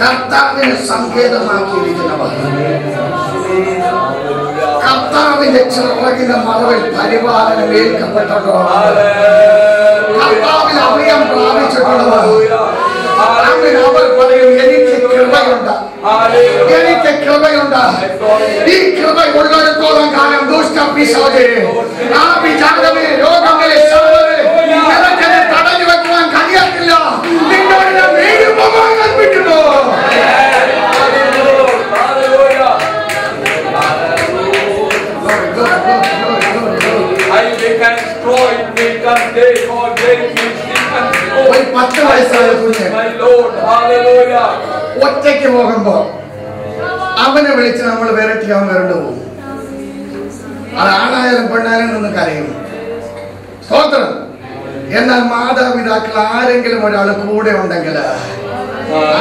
കർത്താവിനെ സങ്കേതമാക്കിയിരിക്കുന്നവർ കർത്താവിന്റെ ചിറകിന്റെ മറവിൽ പരിപാലനം ഏൽക്കപ്പെട്ടവർ കർത്താവിൽ അഭയം പ്രാപിച്ചിട്ടുള്ളവർ അവർ പറയും എനിക്ക് കൃപയുണ്ട്, എനിക്ക് കൃപയുണ്ട്. ഈ കൃപ ഉള്ളിടത്തോളം കാലം ദുഷ്ടപിശാചേ ആ വിചാരമേ രോഗമേ നിനക്കത് തടഞ്ഞു വെക്കുവാൻ കഴിയത്തില്ല. നിന്നോട് ഞാൻ വീഴുമ്പോൾ കൽപ്പിക്കുന്നു. ഒറ്റയ്ക്ക് പോകുമ്പോ അവനെ വിളിച്ച് നമ്മൾ വിരട്ടി അവൻ വരണ്ടു പോകും. അത് ആണായാലും പെണ്ണായാലും നിന്ന് കരയും. സ്തോത്രം. എന്നാൽ മാതാപിതാക്കൾ ആരെങ്കിലും ഒരാൾ കൂടെ ഉണ്ടെങ്കിൽ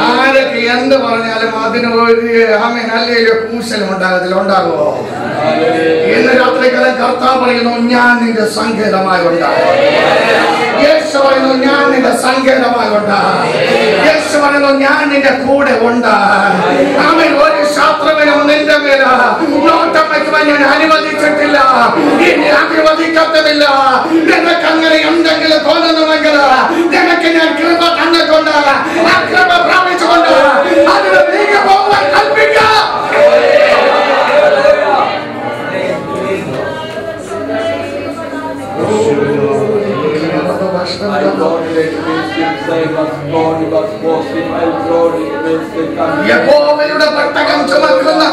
ആരൊക്കെ എന്ത് പറഞ്ഞാലും അതിന് ഒരു അല്ലെങ്കിൽ കൂശലും ഉണ്ടാകത്തില്ല. ഉണ്ടാകുമോ? ഇന്ന് രാത്രിക്കാലം കർത്താവ് പറയുന്നു, ഞാൻ നിന്റെ സങ്കേതമായി ഉണ്ടാകും. യേശു പറയുന്നു, ഞാൻ നിന്റെ സങ്കേതമായി ഉണ്ടാകും. യേശു പറയുന്നു, ഞാൻ നിന്റെ കൂടെ ഉണ്ട്. അവൻ ഒരു ശത്രുവിനും നിന്റെ മേൽ നോട്ടം വയ്ക്കുവാൻ ഞാൻ അനുവദിച്ചിട്ടില്ല, ഇനി അനുവദിക്കത്തില്ല. നിനക്ക് അങ്ങനെ എന്തെങ്കിലും തോന്നുന്നുവെങ്കിൽ നിനക്ക് ഞാൻ കൃപ തന്നിട്ടുണ്ട്. ആ കൃപ പ്രാപിച്ചുകൊണ്ട് അതിന് നീങ്ങി പോകാൻ കൽപ്പിക്കാം. യഹോവയുടെ പട്ടകം ചുമക്കുന്ന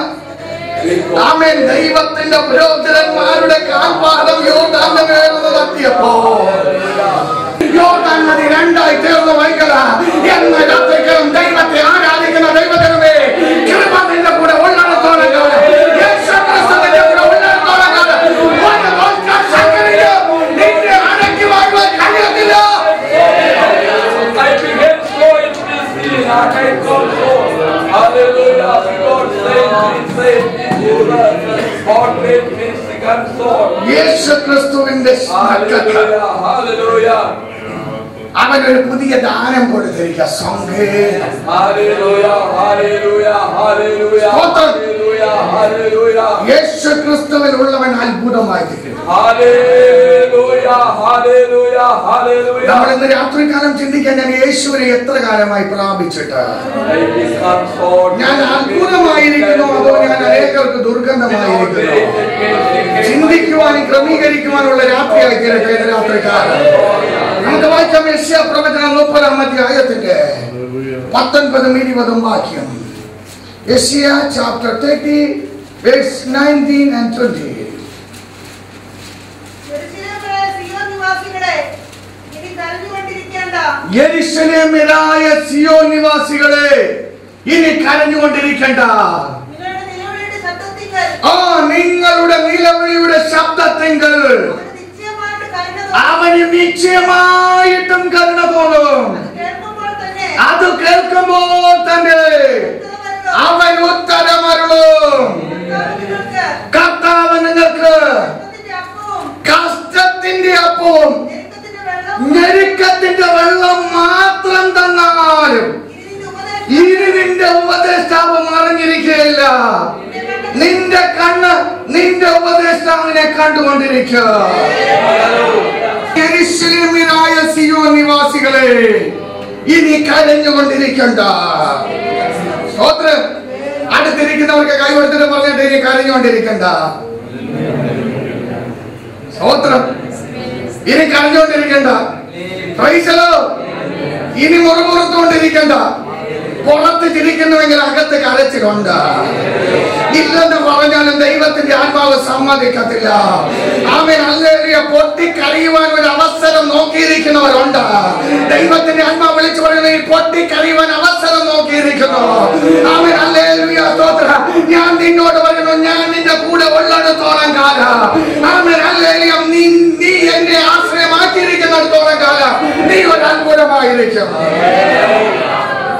ആമേൻ ദൈവത്തിന്റെ പുരോഹിതന്മാരുടെ കാൽപാദം യോർദാന്റെ മേൽന്ന് തട്ടിയപ്പോ യോർദാൻ നദി രണ്ടായി തീർന്നു വൈകല എന്ന രാത്രികളും ദൈവത്തെ ആരാധിക്കുന്ന ദൈവജനമേ, കൃപ നിന്റെ കൂടെ ഉള്ളിടത്തോളം കാലം, യേശു ക്രിസ്തുവിന്റെ കൂടെ ഉള്ളിടത്തോളം കാലം ഒരു തോൽക്കാൻ ശക്തിയും നിന്നെ അടക്കി വാങ്ങുവാൻ കഴിയത്തില്ല. യേശു ക്രിസ്തുവിന്റെ അവനൊരു പുതിയ ദാനം കൊടുത്തിരിക്കുക, സങ്കേതം. യേശു ക്രിസ്തുവിൽ ഉള്ളവൻ അത്ഭുതമായിരിക്കും. നമ്മൾ ഇന്ന് രാത്രികാലം ചിന്തിക്കാൻ, ഞാൻ യേശുവിനെ എത്ര കാലമായി പ്രാപിച്ചിട്ട് ഞാൻ അത്ഭുതമായിരിക്കുന്നു, അതോ ഞാൻ അനേകർക്ക് ദുർഗന്ധമായിരിക്കുന്നു? ചിന്തിക്കുവാനും ക്രമീകരിക്കുവാനുള്ള രാത്രിയായി തീരട്ടെ ഇന്ന് രാത്രികാലം. നമുക്ക് വായിക്കാം യെശയ്യാ പ്രവചനം 30-ാം അധ്യായത്തിന്റെ 19-20 വാക്യം. യെശയ്യാ chapter 30 verse 19 and 20. യെരൂശലേമിലായ സിയോൻ നിവാസികളെ, ഇനി കരഞ്ഞുകൊണ്ടിരിക്കണ്ട. നിങ്ങളുടെ നിലവിളിയുടെ ശബ്ദത്തിങ്കൽ അവന് നിശ്ചയമായിട്ടും കരുണ തോന്നും. അത് കേൾക്കും നിന്റെ ഉപദേഷ്ടാവ് മറിഞ്ഞിരിക്കുകയില്ല. നിന്റെ കണ്ണ് നിന്റെ ഉപദേഷ്ടാവിനെ കണ്ടുകൊണ്ടിരിക്കുക. യെരൂശലേമിലായ സിയോൻ നിവാസികളെ, ഇനി കരഞ്ഞുകൊണ്ടിരിക്കണ്ട. സ്തോത്രം. അടുത്തിരിക്കുന്നവർക്ക് കൈകൊടുത്തിട്ട് പറഞ്ഞിട്ട് ഇനി കരഞ്ഞുകൊണ്ടിരിക്കണ്ട. സ്തോത്രം. ഇനി കരഞ്ഞുകൊണ്ടിരിക്കണ്ട. Price the Lord. ഇനി മുറുമുറുത്തുകൊണ്ടിരിക്കണ്ട. പുറത്ത് ചിരിക്കുന്നുവെങ്കിൽ അകത്ത് കരച്ചിലുണ്ട്. ഇല്ലെന്ന് പറഞ്ഞാലും ദൈവത്തിന്റെ ആത്മാവ് സമ്മതിക്കത്തില്ല. ആമേൻ. ഹല്ലേലൂയ. പൊട്ടിക്കരയുവാൻ ഒരു അവസരം നോക്കിയിരിക്കുന്നവരുണ്ട്. ദൈവത്തിന്റെ ആത്മാവ് വിളിച്ചു പറയുന്നത് ഈ പൊട്ടിക്കരയുവാൻ അവസരം നോക്കിയിരിക്കുന്നു. ആമേൻ. ഹല്ലേലൂയ. സ്തോത്രം. ഞാൻ നിന്നോട് പറയുന്നു, ഞാൻ നിന്റെ കൂടെ ഉള്ളിടത്തോളം കാലം, ആമേൻ. ഹല്ലേലൂയ, നീ എന്നെ ആശ്രയമാക്കിയിരിക്കുന്നിടത്തോളം കാലം നീ ഒരു അത്ഭുതമായിരിക്കും.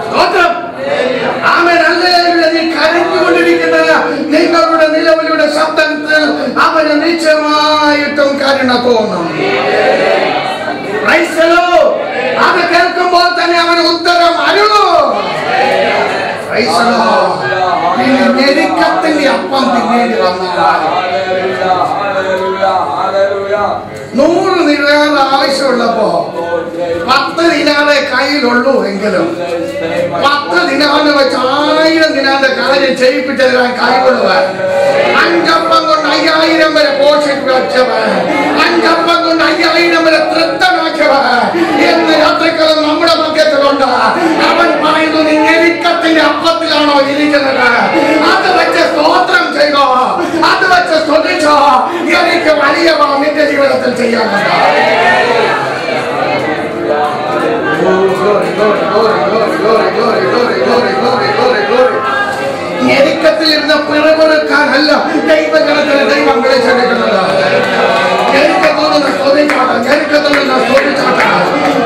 സ്തോത്രം. ആമേൻ. ഹല്ലേലൂയ. നീ കരഞ്ഞുകൊണ്ടിരിക്കുന്നത് നിങ്ങളുടെ നിലവിളിയുടെ ശബ്ദത്തിൽ അവന് നിശ്ചയമായിട്ടും കരുണ തോന്നും. Praise the lord. അത് കേൾക്കുമ്പോൾ തന്നെ അവന് ഉത്തരം അരുളും. Praise the lord. ഞെരുക്കത്തിന്റെ അപ്പം തിന്നേണ്ടി വന്നാൽ 100 ദിനാർ ആവശ്യമുള്ളപ്പോ 10 ദിനാറേ കയ്യിലുള്ളൂ എങ്കിലും 10 ദിനാറിന് വെച്ച് 1000 ദിനാറിന്റെ കാര്യം ചെയ്യിപ്പിച്ചതിനാൻ കൈകൊള്ളുവാൻ, 5 അപ്പം കൊണ്ട് 5000 വരെ പോഷിപ്പിച്ചവൻ, 5 അപ്പം കൊണ്ട് 5000 വരെ തൃപ്തനാക്കിയവൻ എന്ന് രാത്രിക്കാലം നമ്മുടെ മധ്യത്തിലുണ്ട്. അവൻ പറയുന്നു, നീ ഞെരുക്കത്തിന്റെ അപ്പത്തിലാണോ ഇരിക്കുന്നത്? അത് വെച്ച് സ്തോത്രം ചെയ്തോ, അത് വെച്ച് സ്തുതിച്ചോ. എനിക്ക് വലിയ നിന്റെ ജീവിതത്തിൽ ചെയ്യാനുണ്ട്. ഞെരുക്കത്തിൽ ഇരുന്ന് പിറകൊടുക്കാനല്ല ദൈവജനത്തിന് ദൈവം വിളിച്ചെടുക്കുന്നത്. ഞെരുക്കത്തിൽ നിന്ന് സ്തുതിച്ചാട്ടെ, ഞെരുക്കത്തിൽ നിന്ന് സ്തുതിച്ചാട്ടെ,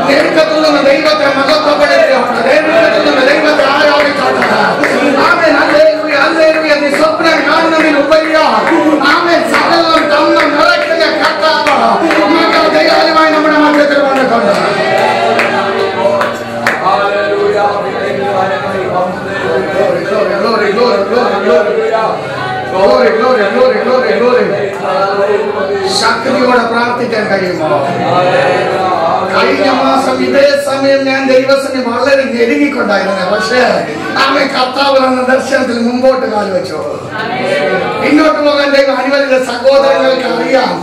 ഞെരുക്കത്തിൽ നിന്ന് ദൈവത്തെ മഹത്വപ്പെടുത്തിയാട്ടെ, ഞെരുക്കത്തിൽ നിന്ന് ദൈവത്തെ ആരാധിച്ചാട്ടെ. ആമേൻ. ഹല്ലേലൂയ. ഹല്ലേലൂയ. നീ സ്വപ്നം കാണുന്നതിനുപരിയാ ആമേൻ സകലം തന്ന നിറയ്ക്കുന്ന കർത്താവ് മക്കൾ ദയാലുമായി നമ്മുടെ മധ്യത്തിൽ വന്നിട്ടുണ്ട്. ശക്തിയോടെ പ്രാർത്ഥിക്കാൻ കഴിയുമോ? കഴിഞ്ഞ മാസം ഇതേ സമയം ഞാൻ ദൈവസന്നിധി വളരെ ഞെരുങ്ങിക്കൊണ്ടായിരുന്നു. പക്ഷേ ആമേൻ കർത്താവ് എന്ന ദർശനത്തിൽ മുമ്പോട്ട് കാലുവെച്ചു. ഇങ്ങോട്ട് പോകാൻ ദൈവം അനുവദിച്ച സഹോദരങ്ങൾക്ക് അറിയാം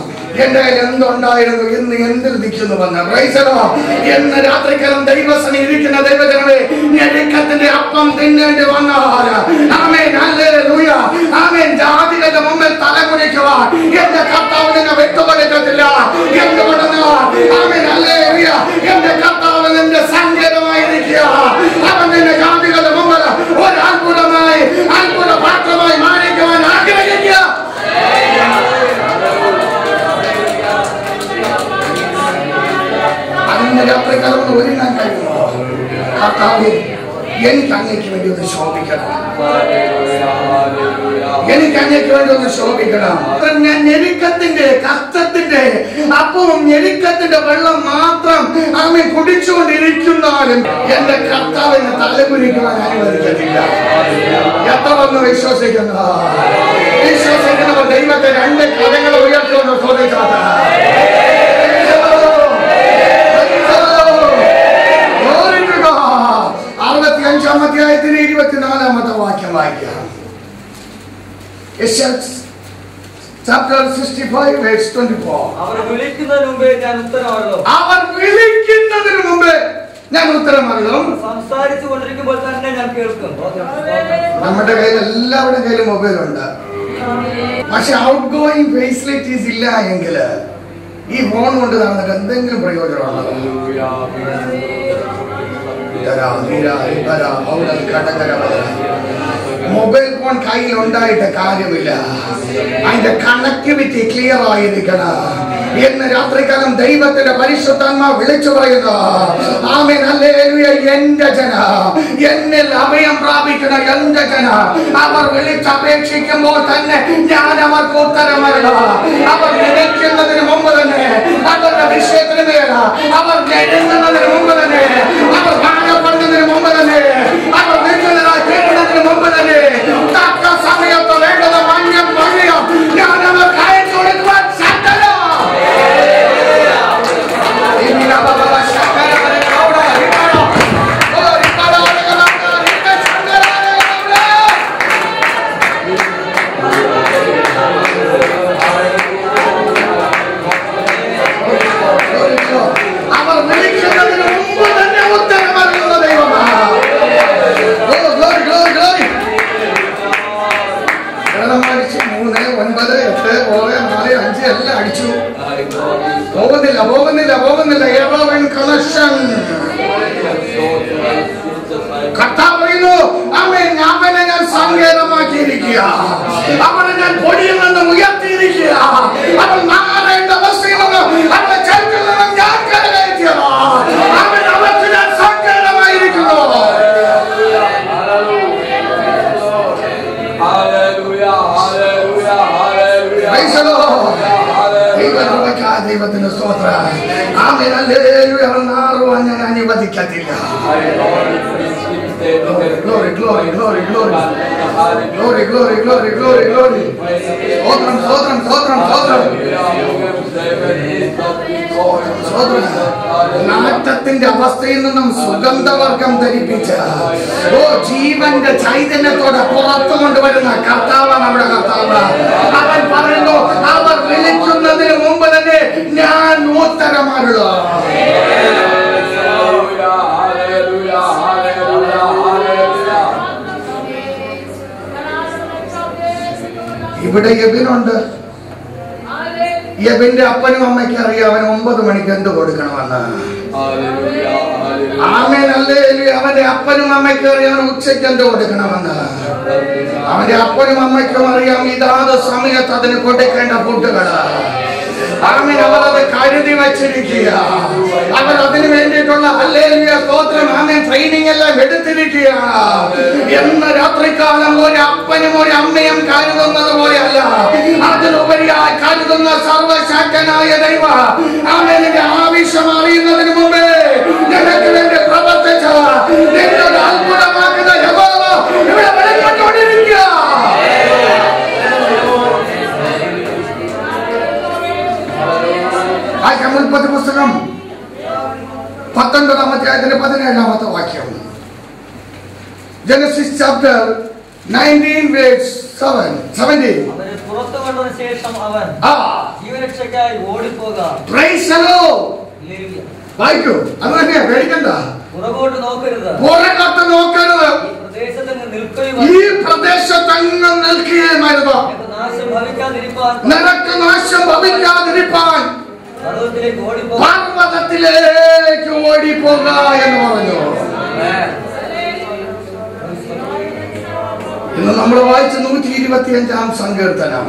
എന്റെ കയ്യിൽ എന്തുണ്ടായിരുന്നു, ഇന്ന് എന്തിൽ നിൽക്കുന്നുവെന്ന്. Price the Lord. എന്ന് രാത്രിക്കാലം ദൈവസന്നിധി ഇരിക്കുന്ന ദൈവജനമേ, ഞെരുക്കത്തിന്റെ അപ്പം തിന്നേണ്ടി വന്നാൽ ആമേൻ. ഹല്ലേലൂയ. ആമേൻ. ജാതികളുടെ മുമ്പിൽ തലകുനിക്കുവാൻ എന്റെ കർത്താവ് നിന്നെ വിട്ടുകൊടുക്കത്തില്ല. എന്തുകൊണ്ടെന്നാൽ ആമേൻ. ഹല്ലേലൂയ. എന്റെ കർത്താവ് നിന്റെ സങ്കേതമായിരിക്കുക. അവൻ നിന്റെ ജാതികളുടെ മുമ്പിൽ ഒരു അത്ഭുതമായി അത്ഭുത പാത്രമായി മാറിക്കുവാൻ ആഗ്രഹിക്കുക. അതിന് രാത്രിക്കാലം ഒരുങ്ങാൻ കഴിയുമോ? കർത്താവേ, എനിക്ക് അങ്ങേക്ക് വേണ്ടി ഒന്ന് ശോഭിക്കണം. എനിക്ക് അങ്ങേക്ക് വേണ്ടി ഒന്ന് ശോഭിക്കണം. ഞാൻ ഞെരുക്കത്തിന്റെ കഷ്ടത്തിന്റെ അപ്പവും ഞെരുക്കത്തിന്റെ വെള്ളം മാത്രം ആമേൻ കുടിച്ചുകൊണ്ടിരിക്കുന്നാലും എന്റെ കർത്താവിനെ തലകുനിക്കുവാൻ അനുവദിക്കത്തില്ല. എത്ര ഒന്ന് വിശ്വസിക്കുന്നു? വിശ്വസിക്കുന്നവർ ദൈവത്തെ 2 കരങ്ങൾ ഉയർത്തുകൊണ്ട് ചോദിച്ചാട്ടെ. 65-ാം അധ്യായത്തിന് 24-ാമത്തെ വാക്യം വായിക്കാം. Chapter 65 verse 24. അവർ വിളിക്കുന്നതിന് മുമ്പേ ഞാൻ ഉത്തരമരുളും. അവർ വിളിക്കുന്നതിന് മുമ്പേ ഞാൻ ഉത്തരമരുളും. സംസാരിച്ചു കൊണ്ടിരിക്കുമ്പോൾ തന്നെ ഞാൻ കേൾക്കും. നമ്മുടെ കയ്യിൽ എല്ലാവരുടെ കയ്യിലും മൊബൈലുണ്ട്. പക്ഷെ ഔട്ട് ഗോയിങ് ഫെസിലിറ്റീസ് ഇല്ല എങ്കിൽ ഈ ഫോൺ കൊണ്ട് നടന്നിട്ട് എന്തെങ്കിലും പ്രയോജനമാണോ? മൊബൈൽ ഫോൺ കയ്യിൽ ഉണ്ടായിട്ട് കാര്യമില്ല. അതിന്റെ കണക്ടിവിറ്റി ക്ലിയർ ആയിരിക്കണം എന്ന് രാത്രികാലം ദൈവത്തിന്റെ പരിശുദ്ധാത്മാവ് വിളിച്ചു പറയുന്നു. ആമേൻ. ഹല്ലേലൂയ. എന്റെ ജന, എന്നിൽ അഭയം പ്രാപിക്കുന്ന എന്റെ ജന, അവർ വിളിച്ചപേക്ഷിക്കുമ്പോൾ തന്നെ ഞാൻ അവർക്ക് ഉത്തരമരുളും. അവർ നിലയ്ക്കുന്നതിന് മുമ്പ് തന്നെ അവരുടെ വിഷയത്തിന് മേൽ അവർ എഴുതുന്നതിന് മുമ്പ് തന്നെ അവർ കാണപ്പെടുന്നതിന് മുമ്പ് തന്നെ അവർ നിൽക്കുന്നതായി Glory, glory, glory, glory. Glory, glory, glory, glory, glory. Sotram, sotram, sotram, sotram. നാറ്റത്തിന്റെ അവസ്ഥയിൽ നിന്നും സുഗന്ധവർഗം ധരിപ്പിച്ച ജീവന്റെ ചൈതന്യത്തോടെ പുറത്തു കൊണ്ടുവരുന്ന കർത്താവ് നമ്മുടെ കർത്താവ്. അവൻ പറയുന്നു, അവർ വിളിക്കുന്നതിന് മുമ്പ് തന്നെ ഞാൻ ഉത്തരമാറുക. ഇവിടെ യബിനുണ്ട്. യബിന്റെ അപ്പനും അമ്മയ്ക്ക് അറിയാം അവൻ 9 മണിക്ക് എന്ത് കൊടുക്കണമെന്ന്. ആമേൻ, ഹല്ലേലൂയ. അവന്റെ അപ്പനും അമ്മയ്ക്കും അറിയാം അവൻ ഉച്ചയ്ക്ക് എന്ത് കൊടുക്കണമെന്ന്. അവന്റെ അപ്പനും അമ്മയ്ക്കും അറിയാം ഇതാത് സമയത്ത് അതിന് കൊടുക്കേണ്ട ഫുഡുകള്. ആമേൻ, അവർ അത് കരുതി വച്ചിരിക്കുക. അവർ അതിന് വേണ്ടിയിട്ടുള്ള ഹല്ലേലൂയ സ്തോത്രം ആമേൻ ട്രെയിനിങ് എല്ലാം എടുത്തിരിക്കുകയാണ്. എന്ന രാത്രികാലം ഒരു അപ്പനും ഒരു അമ്മയും കരുതുന്നത് പോലെയല്ല, അതിലുപരിയായി കരുതുന്ന സർവശക്തനായ ദൈവ ആമേനിന്റെ ആവശ്യം അറിയുന്നതിന് മുമ്പേ നിനക്ക് വേണ്ടി പ്രവർത്തിച്ച നിന്നോട് അത്ഭുതമാക്കുന്ന യഹോവ ഇവിടെ വെളിപ്പെട്ടുകൊണ്ടിരിക്കുക. ഉൽപ്പത്തി പുസ്തകം 19-ാം അധ്യായത്തിന്റെ 17-ാമത്തെ വാക്യം. Genesis chapter 19 verse 17. പുറത്തു കൊണ്ടതിന് ശേഷം അവൻ ജീവരക്ഷയ്ക്കായി ഓടിപ്പോകാം. Praise the lord. വായിക്കൂ, അത് തന്നെയാ, പേടിക്കണ്ട. പുറകോട്ട് നോക്കരുത്, പുറകോട്ട് നോക്കരുത്. ഈ പ്രദേശത്തങ്ങ് നിൽക്കുകയുമായിരുന്നു. നിനക്ക് നാശം ഭവിക്കാതിരിപ്പാൻ പർവ്വതത്തിലേക്ക് ഓടിപ്പോക എന്ന് പറഞ്ഞു. ഇന്ന് നമ്മൾ വായിച്ച 125-ാം സങ്കീർത്തനം.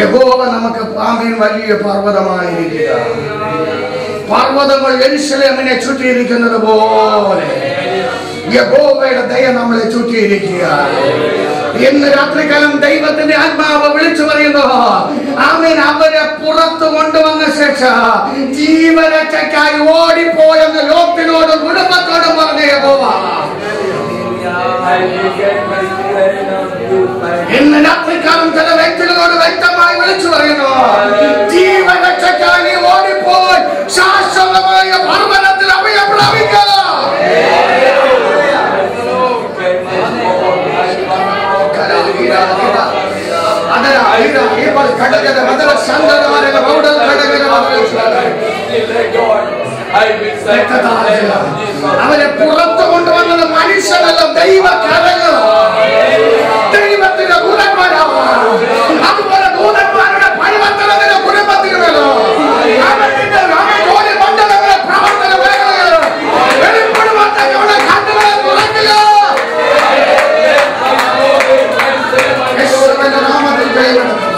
യഹോവ നമുക്ക് ആമേൻ വലിയ പർവ്വതമായിരിക്കുക. പർവ്വതങ്ങൾ യെരൂശലേമിനെ ചുറ്റിയിരിക്കുന്നത് പോലെ യഹോവയുടെ ദയ നമ്മളെ ചുറ്റിയിരിക്കുക. ഇന്ന് രാത്രികാലം ദൈവത്തിന്റെ ആത്മാവ് വിളിച്ചു പറയുന്നു, ആമേൻ, അവരെ പുറത്തു കൊണ്ടുവന്ന ശേഷം ജീവരക്ഷയ്ക്കായി ഓടിപ്പോയെന്ന് ലോകത്തിനോടും കുടുംബത്തോടും പറഞ്ഞ യഹോവ ഇന്ന് രാത്രികാലം ചില വ്യക്തികളോട് വ്യക്തമായി വിളിച്ചു പറയുന്നു, ജീവരക്ഷയ്ക്കായി ഓടിപ്പോയി ശാശ്വതമായ പർവ്വതത്തിൽ അഭയം പ്രാപിക്കുക. അവരെ പുറത്തു കൊണ്ടുവന്നത് മനുഷ്യനല്ല, ദൈവകരങ്ങൾ, ദൈവത്തിന്റെ ദൂതന്മാരാണ്. അതുപോലെ ദൂതന്മാരുടെ പരിവർത്തനത്തിന്റെ കുടുംബത്തിന് മേലോ ജോലി മണ്ഡലങ്ങളെ പ്രവർത്തന മേഖലകൾ വെളിപ്പെടുവാനുള്ള കണ്ണുകളെ തുറക്കുക. യേശുവിന്റെ നാമത്തിൽ ജയമെടുക്കുക.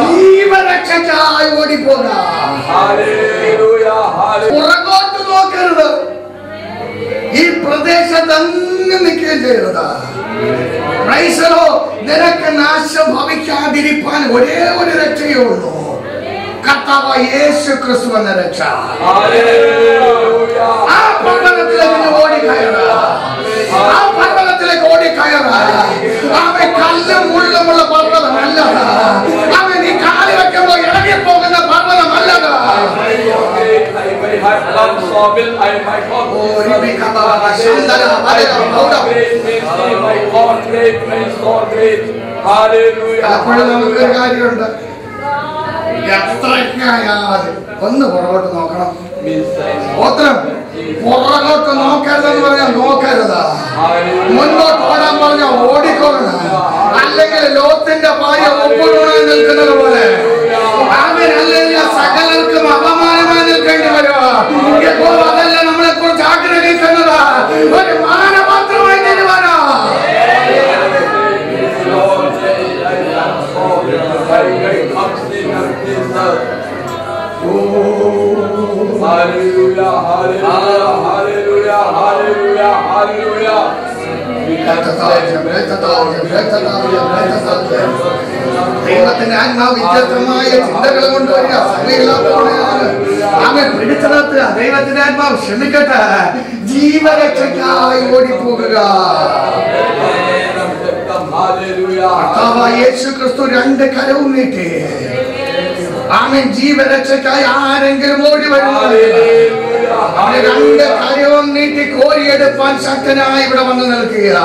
ജീവരക്ഷയ്ക്കായി ഓടിപ്പോക. പുറകോട്ട് നോക്കരുത്. ഈ പ്രദേശത്ത് അങ്ങ് നിൽക്കുകയും ചെയ്യരുത്. നിനക്ക് നാശം ഭവിക്കാതിരിക്കാൻ ഒരേ ഒരു രക്ഷയേ ഉള്ളൂ, കർത്താവ് യേശു ക്രിസ്തു എന്ന രക്ഷ. ആ പർവ്വതത്തിലേക്ക് ഓടിക്കയറുക. ആ പർവ്വതത്തിലേക്ക് ഓടിക്കയറുക. അവൻ കല്ലും മുള്ളുമുള്ള പർവ്വതമല്ല. അവൻ ഈ കാലി വെക്കുമ്പോൾ ഇറങ്ങിപ്പോകുന്ന പർവ്വതമല്ലത്. അപ്പോഴും നമുക്കൊരു കാര്യമുണ്ട്, എത്രയ്ക്കായാലും ഒന്ന് പുറകോട്ട് നോക്കണം. പുറകോട്ട് നോക്കരുതെന്ന് പറഞ്ഞാൽ നോക്കരുത്, മുന്നോട്ട് ഓടാൻ പറഞ്ഞാൽ ഓടിക്കോളണം. അല്ലെങ്കിൽ ലോത്തിന്റെ ഭാര്യ ഒപ്പിടുവാൻ നിൽക്കുന്നത് പോലെ അവനല്ല സകലർക്കും അപമാനമായി നിൽക്കേണ്ടി വരും. ഇപ്പോൾ അതല്ല നമ്മളെ കുറിച്ച് ആഗ്രഹിക്കുന്നത്, ഒരു മാനപാത്രമായി തീരുമാനോ. Hallelujah, hallelujah, hallelujah, hallelujah, hallelujah. We have to ദൈവത്തിന്റെ ആത്മാവ് വ്യത്യസ്തമായ ചിന്തകൾ കൊണ്ടുവരിക. സമയമില്ലാത്തവരെയാണ് അവൻ പിടിച്ചു നിർത്തുക. ദൈവത്തിന്റെ ആത്മാവ് ക്ഷമിക്കട്ടെ. ജീവരക്ഷയ്ക്കായി ഓടിപ്പോകുക. യേശു ക്രിസ്തു രണ്ട് കരവും നീട്ടി. ആമേൻ. ജീവരക്ഷയ്ക്കായി ആരെങ്കിലും ഓടി വരുന്നു, അവന് രണ്ട് കരവും നീട്ടി കോരിയെടുപ്പാൻ ശക്തനായി ഇവിടെ വന്ന് നിൽക്കുക.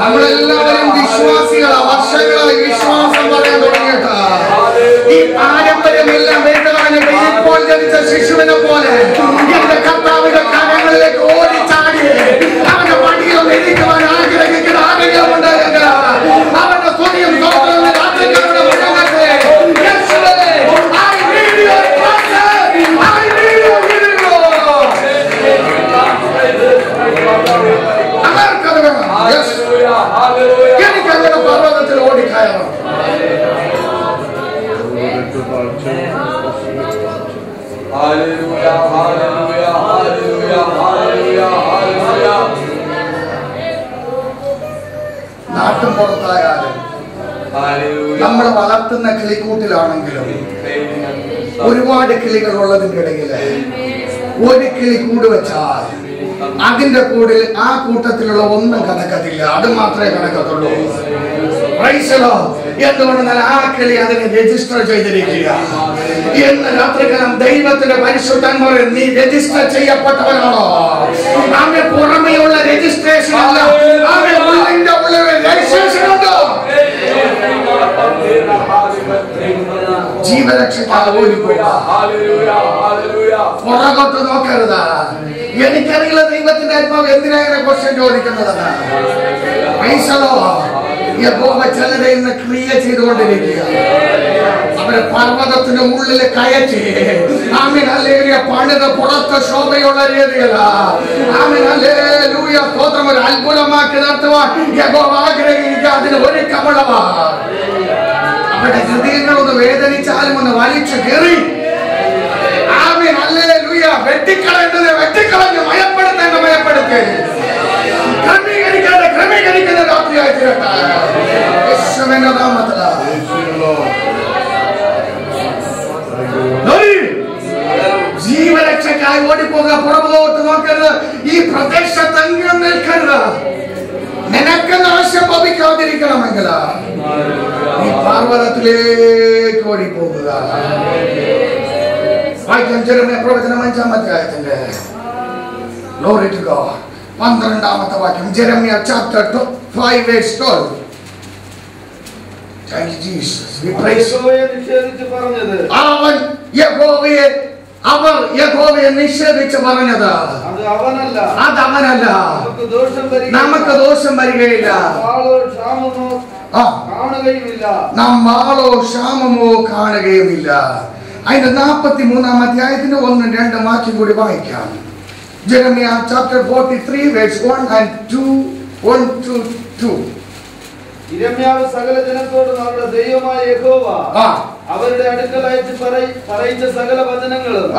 നമ്മളെല്ലാവരും വിശ്വാസികളാ. വർഷങ്ങളായി വിശ്വാസം പറയാൻ തുടങ്ങിയിട്ട് ഈ പാരമ്പര്യമെല്ലാം വേണ്ടതായിട്ട് ഇപ്പോൾ ജനിച്ച ശിശുവിനെ പോലെ എന്റെ കർത്താവിന്റെ കരങ്ങളിലേക്ക് ഓടിച്ചാടി അവന്റെ പടിയിൽ ഇരിക്കുവാൻ ആഗ്രഹിക്കുന്ന ആരെങ്കിലും ഉണ്ടായെങ്കിൽ അവന്റെ സ്വയം എനിക്കങ്ങനെ പർവ്വതത്തിൽ ഓടിക്കയറണം. നാട്ടും പുറത്തായാലും നമ്മൾ വളർത്തുന്ന കിളിക്കൂട്ടിലാണെങ്കിലും ഒരുപാട് കിളികൾ ഉള്ളതിന്റെ ഇടയിൽ ഒരു കിളി കൂട് വെച്ചാൽ അതിന്റെ കൂടിൽ ആ കൂട്ടത്തിലുള്ള ഒന്നും കണക്കത്തില്ല, അത് മാത്രമേ കണക്കത്തുള്ളൂ. എന്തുകൊണ്ടെന്നാൽ ആ കിളി അതിനെ രജിസ്റ്റർ ചെയ്തിരിക്കുക. എന്ന് രാത്രികാലം ദൈവത്തിന്റെ പരിശുദ്ധന്മാർ നീ രജിസ്റ്റർ ചെയ്യപ്പെട്ടവനാണോ? അവന്റെ പുറമെയുള്ള രജിസ്ട്രേഷൻ അല്ല, അവന്റെ ഉള്ളിന്റെ ഉള്ളിൽ രജിസ്ട്രേഷൻ ഉണ്ടോ? ജീവരക്ഷയ്ക്കായി പുറകോട്ട് നോക്കരുത്. എനിക്കറിയില്ല ദൈവത്തിന്റെ ആത്മാവ് എന്തിനാണ് ക്വസ്റ്റ്യൻ ചോദിക്കുന്നതെന്ന്. യഹോവ ചിലരെ ഇന്ന് ക്രിയ ചെയ്തുകൊണ്ടിരിക്കുക. അവരെ പർവ്വതത്തിന്റെ ഉള്ളിൽ കയറ്റി ആമേൻ ഹല്ലേലൂയ പണിത് പുറത്ത് ശോഭയുള്ള രീതിയില ആമേൻ ഹല്ലേലൂയ സ്തോത്രം ഒരു അത്ഭുതമാക്കി നടത്തുവാൻ യഹോവ ആഗ്രഹിക്കുക. അതിന് ഒരുക്കമുള്ളവ അവരുടെ ഹൃദയങ്ങളൊന്ന് വേദനിച്ചാലും ഒന്ന് വലിച്ചു കയറി ആമേൻ ഹല്ലേലൂയ വെട്ടിക്കളയേണ്ടത് വെട്ടിക്കളഞ്ഞ് മയപ്പെടുത്തേണ്ട മയപ്പെടുത്തേ ക്രമീകരിക്കുന്ന രാത്രിയായി തീരട്ടെ യേശുവിന്റെ നാമത്തിലാണ്. ജീവരക്ഷയ്ക്കായി ഓടിപ്പോകുക. പുറകോട്ട് നോക്കരുത്. ഈ പ്രദേശത്തെങ്കിലും നിൽക്കരുത്. നിനക്ക് നാശം ഭവിക്കാതിരിക്കണമെങ്കിൽ ഈ പർവ്വതത്തിലേക്ക് ഓടിപ്പോകുക. വായിക്കാം ജെറമ്യാ പ്രവചനം 5-ാം അധ്യായത്തിന്റെ 12-ാമത്തെ വാക്യം. Jeremiah chapter 5 verse 12. Thank you Jesus. We praise you. അവർ യഹോവയെ നിഷേധിച്ച് പറഞ്ഞത് അത് അവനല്ല, നമുക്ക് ദോഷം വരികയില്ല, നാം വാളോ ക്ഷാമമോ കാണുകയുമില്ല. അതിന്റെ 43-ാം അധ്യായത്തിന്റെ 1-2 വാക്യം കൂടി വായിക്കാം. Jeremiah chapter 43 verse 1 and 2. യിരെമ്യാവ് സകല ജനത്തോടും അവരുടെ ദൈവമായ യഹോവ അവരുടെ അടുക്കൽ അയച്ച് പറയിച്ച സകല വചനങ്ങളും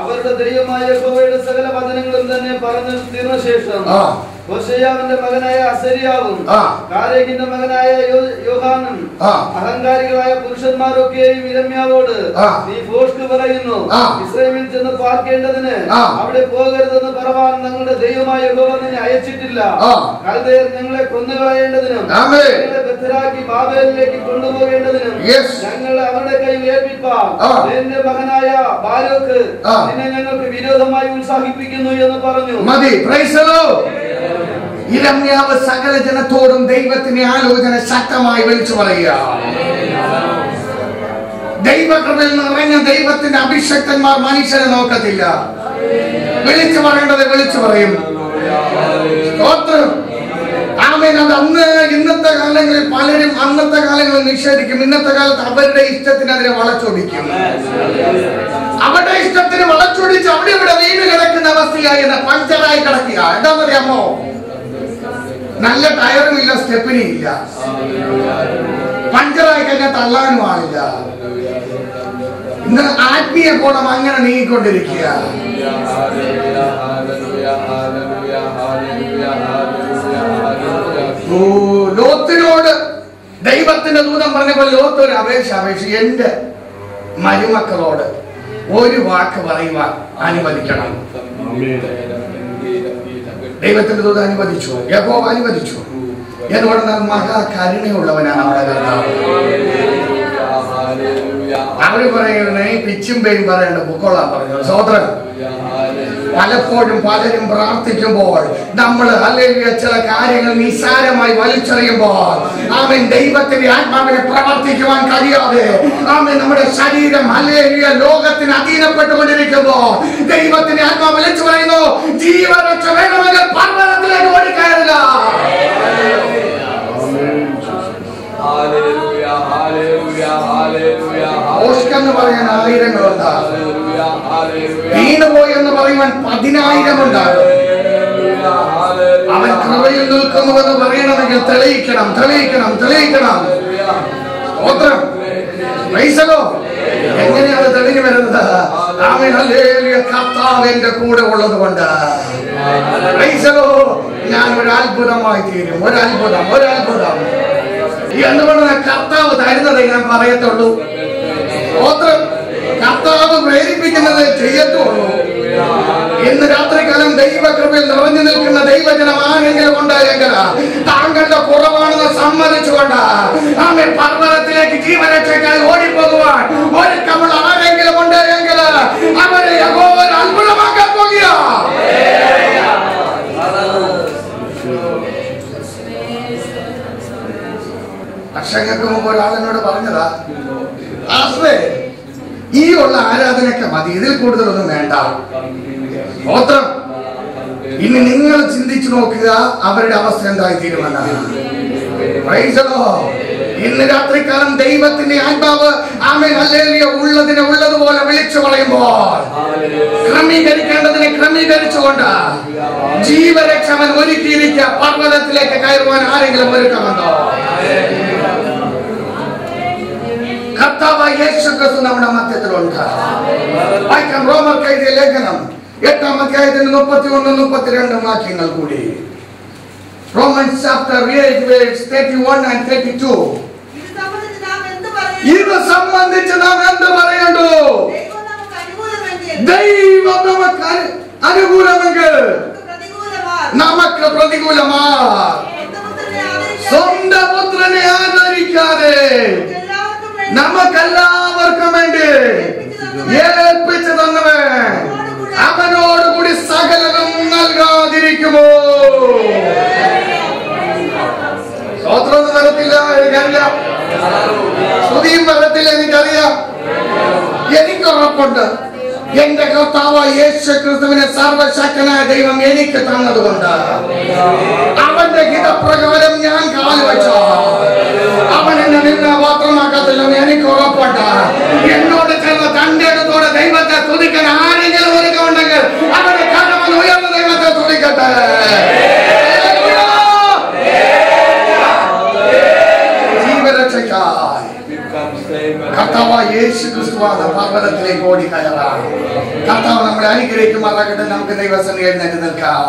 അവരുടെ ദൈവമായ യഹോവയുടെ സകല വചനങ്ങളും തന്നെ പറഞ്ഞു തീർന്ന ശേഷം ഹോശേയാവിന്റെ മകനായ അസര്യാവും കാലേഹിന്റെ മകനായ യോഹാനും അഹങ്കാരികളായ പുരുഷന്മാരൊക്കെയും യിരെമ്യാവോട് നീ ഭോഷ്ക് പറയുന്നു, ഇസ്രായേലിൽ ചെന്ന് പാർക്കേണ്ടതിന് അവിടെ പോകരുതെന്ന് പറവാൻ ഞങ്ങളുടെ ദൈവമായ യഹോവ നിന്നെ അയച്ചിട്ടില്ല. കൽദയർ ഞങ്ങളെ കൊന്നുകളയേണ്ടതിനും ഞങ്ങളെ ബദ്ധരാക്കി ബാബേലിലേക്ക് കൊണ്ടുപോകേണ്ടതിനും ഞങ്ങളെ അവരുടെ കയ്യിൽ ഏൽപ്പിപ്പാൻ എന്റെ മകനായ ബാരൂക്ക് നിന്നെ ഞങ്ങൾക്ക് വിരോധമായി ഉത്സാഹിപ്പിക്കുന്നു എന്ന് പറഞ്ഞു. യിരെമ്യാവ് സകല ജനത്തോടും ദൈവത്തിന്റെ ആലോചന ശക്തമായി വിളിച്ചു പറയുക. ദൈവകൃപയിൽ നിറഞ്ഞ ദൈവത്തിന്റെ അഭിഷക്തന്മാർ മനുഷ്യരെ നോക്കത്തില്ല. വിളിച്ചു പറയേണ്ടത് വിളിച്ചു പറയും. ആമേൻ. അത് അന്ന് ഇന്നത്തെ കാലങ്ങളിൽ പലരും അന്നത്തെ കാലങ്ങളിൽ നിഷേധിക്കും. ഇന്നത്തെ കാലത്ത് അവരുടെ ഇഷ്ടത്തിന് അതിനെ വളച്ചൊടിക്കും. അവരുടെ ഇഷ്ടത്തിന് വളച്ചൊടിച്ച് അവിടെ ഇവിടെ വീണ് കിടക്കുന്ന അവസ്ഥയായി പഞ്ചറായി കിടക്കുക. എന്താണെന്നറിയാമോ? നല്ല ടയറും ഇല്ല, സ്റ്റെപ്പിനും ഇല്ല. പഞ്ചറായി കഴിഞ്ഞാൽ തള്ളാനും ആളില്ല. ഇന്ന് ആത്മീയ കോണം അങ്ങനെ നീങ്ങിക്കൊണ്ടിരിക്കുക. ലോത്തിനോട് ദൈവത്തിന്റെ ദൂതൻ പറഞ്ഞപ്പോൾ ലോത്ത് ഒരു അപേക്ഷ എന്റെ മരുമക്കളോട് ഒരു വാക്ക് പറയുവാൻ അനുവദിക്കണം. ദൈവത്തിന്റെ ദൂതൻ അനുവദിച്ചു, യഹോവ അനുവദിച്ചു. എന്തുകൊണ്ട് മഹാകരുണയുള്ളവനാണ് നമ്മുടെ കർത്താവ്. അവര് പറയുന്നത് പിച്ചും പേയും പറയേണ്ട പൊക്കോളാൻ പറഞ്ഞു. സ്വതന്ത്രം. പലപ്പോഴും പലരും പ്രാർത്ഥിക്കുമ്പോൾ നമ്മൾ ഹല്ലേലൂയ ചില കാര്യങ്ങൾ നിസ്സാരമായി വലിച്ചെറിയുമ്പോൾ ആമേൻ ദൈവത്തിന്റെ ആത്മാവിനെ പ്രവർത്തിക്കുവാൻ കഴിയാതെ ആമേൻ നമ്മുടെ ശരീരം ഹല്ലേലൂയ ലോകത്തിന് അധീനപ്പെട്ടുകൊണ്ടിരിക്കുമ്പോൾ ദൈവത്തിന്റെ ആത്മാവ് വിളിച്ചു പറയുന്നു, ജീവരക്ഷ വേണമെങ്കിൽ പർവ്വതത്തിലേക്ക് ഓടിക്കയറുക. ഓഷ്കെന്ന് പറയാൻ 1000 ഉണ്ടാകും, വീണുപോയി എന്ന് പറയുവാൻ 10,000 ഉണ്ടാകും. അവൻ കൃപയിൽ നിൽക്കുന്നുവെന്ന് പറയണമെങ്കിൽ തെളിയിക്കണം, തെളിയിക്കണം, തെളിയിക്കണം. സ്തോത്രം. എങ്ങനെയാണ് തെളിഞ്ഞു വരുന്നത്? Amen hallelujah. കർത്താവ് എന്റെ കൂടെ ഉള്ളത് കൊണ്ട് ഞാൻ ഒരു അത്ഭുതമായി തീരും. ഒരു അത്ഭുതം, ഒരു അത്ഭുതം. എന്തുകൊണ്ട് കർത്താവ് തരുന്നതേ ഞാൻ പറയത്തുള്ളൂ. സ്തോത്രം. കർത്താവ് പ്രേരിപ്പിക്കുന്നത് ചെയ്യത്തുള്ളൂ. ഇന്ന് രാത്രികാലം ദൈവകൃപയിൽ നിറഞ്ഞു നിൽക്കുന്ന ദൈവജനം ആരെങ്കിലും ഉണ്ടായെങ്കിൽ താങ്കളുടെ കുറവാണെന്ന് സമ്മതിച്ചുകൊണ്ട് ആമേൻ പർവ്വതത്തിലേക്ക് ജീവരക്ഷയ്ക്കായി ഓടിപ്പോകുവാൻ ഒരുക്കമുള്ള ആരെങ്കിലും ഉണ്ടായെങ്കിൽ അവരെ യഹോവ അത്ഭുതമാക്കാൻ പോകുക. വർഷങ്ങൾക്ക് മുമ്പ് ഒരാളെന്നോട് പറഞ്ഞതാ, ആശ്രേ ഈ ഉള്ള ആരാധനയൊക്കെ മതി, ഇതിൽ കൂടുതലൊന്നും വേണ്ട. സ്തോത്രം. ഇനി നിങ്ങൾ ചിന്തിച്ചു നോക്കുക അവരുടെ അവസ്ഥ എന്തായി തീരുമെന്നാണ്. ഇന്ന് രാത്രികാലം ദൈവത്തിന്റെ ആത്മാവ് ആമേൻ ഹല്ലേലൂയ ഉള്ളതിനെ ഉള്ളതുപോലെ വിളിച്ചു പറയുമ്പോൾ ക്രമീകരിക്കേണ്ടതിനെ ക്രമീകരിച്ചുകൊണ്ട് ജീവരക്ഷവൻ ഒരുക്കിയിരിക്കുക. പർവ്വതത്തിലേക്ക് കയറുവാൻ ആരെങ്കിലും ഒരുക്കമുണ്ടോ? കർത്താവായ യേശു ക്രിസ്തു നമ്മുടെ മധ്യത്തിലുണ്ട്. വായിക്കാം റോമർക്ക് എഴുതിയ ലേഖനം 8-ാം അധ്യായത്തിന്റെ 31, 32 വാക്യങ്ങൾ കൂടി. Romans chapter 8 verse 31 and 32. ഇത് സംബന്ധിച്ച് നാം എന്ത് പറയണ്ടു? ദൈവം നമുക്ക് അനുകൂലമെങ്കിൽ നമുക്ക് പ്രതികൂലമാ. സ്വന്തം പുത്രനെ ആദരിക്കാതെ നമുക്കെല്ലാവർക്കും വേണ്ടി ഏൽപ്പിച്ചു തന്നവൻ അവനോടുകൂടി സകലതും നൽകാതിരിക്കുമോ? സ്തോത്രം വരത്തില്ല, എനിക്കറിയാം. സ്തുതിയും വരത്തില്ല, എനിക്കറിയാം. എനിക്കുറപ്പുണ്ട് എന്റെ കർത്താവായ യേശു ക്രിസ്തുവിനെ സർവശക്തനായ ദൈവം എനിക്ക് തന്നതുകൊണ്ട് അവന്റെ ഹിതപ്രകാരം ഞാൻ കാലുവെച്ച അവൻ എന്നെ നിന്ന് പാത്രമാക്കത്തില്ലെന്ന് എനിക്ക് ഉറപ്പുണ്ട്. എന്നോട് ചേർന്ന് തന്റെ അടുത്തോടെ ദൈവത്തെ തുതിക്കാൻ ആരെങ്കിലും ഒരുക്കമുണ്ടെങ്കിൽ അവന്റെ കരമെന്ന് ഉയർന്ന ദൈവത്തെ തുതിക്കട്ടെ. ജീവരക്ഷയ്ക്കായി കർത്താവായ യേശു ക്രിസ്തുവാണ് പർവ്വതത്തിലേക്ക് ഓടി കയറാൻ. കർത്താവ് നമ്മളെ അനുഗ്രഹിക്കുമാറാകട്ടെ. നമുക്ക് ദൈവസന്നിധിയിൽ എഴുന്നേറ്റ് നിൽക്കാം.